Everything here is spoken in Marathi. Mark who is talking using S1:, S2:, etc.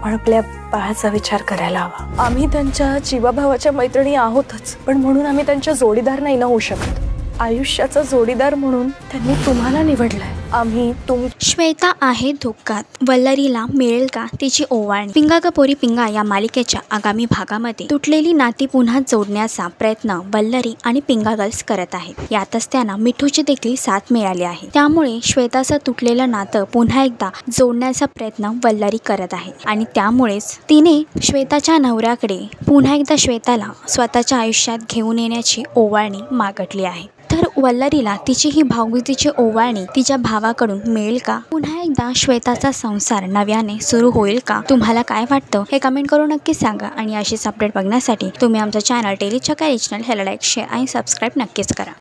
S1: आपण आपल्या बाळाचा विचार करायला हवा। आम्ही त्यांच्या जीवाभावाच्या मैत्रिणी आहोतच, पण म्हणून आम्ही त्यांच्या जोडीदार नाही ना होऊ शकत। आयुष्याचा जोडीदार म्हणून त्यांनी तुम्हाला निवडलंय। आम्ही
S2: श्वेता आहे धोक्यात, वल्लरीला मिळेल का तिची ओवाळणी? पिंगा ग पोरी पिंगा या मालिकेच्या आगामी भागामध्ये तुटलेली नाती पुन्हा जोडण्याचा प्रयत्न वल्लरी आणि पिंगा गर्ल्स करत आहेत। यातच त्यांना मिठूची देखील साथ मिळाली आहे। त्यामुळे श्वेताचं तुटलेलं नातं पुन्हा एकदा जोडण्याचा प्रयत्न वल्लरी करत आहे आणि त्यामुळेच तिने श्वेताच्या नवऱ्याकडे पुन्हा एकदा श्वेताला स्वतःच्या आयुष्यात घेऊन येण्याची ओवाळणी मागितली आहे। तर वल्लरीला तिची ही भाऊबीजेची ओवाळणी तिच्या भावाकडून मिळेल का? पुन्हा एकदा श्वेताचा संसार नव्याने सुरू होईल का? तुम्हाला काय वाटतं हे कमेंट करून नक्की सांगा आणि अशीच अपडेट बघण्यासाठी तुम्ही आमचा चॅनल डेली चक्का रिजनल ह्याला लाईक, शेअर आणि सबस्क्राईब नक्कीच करा।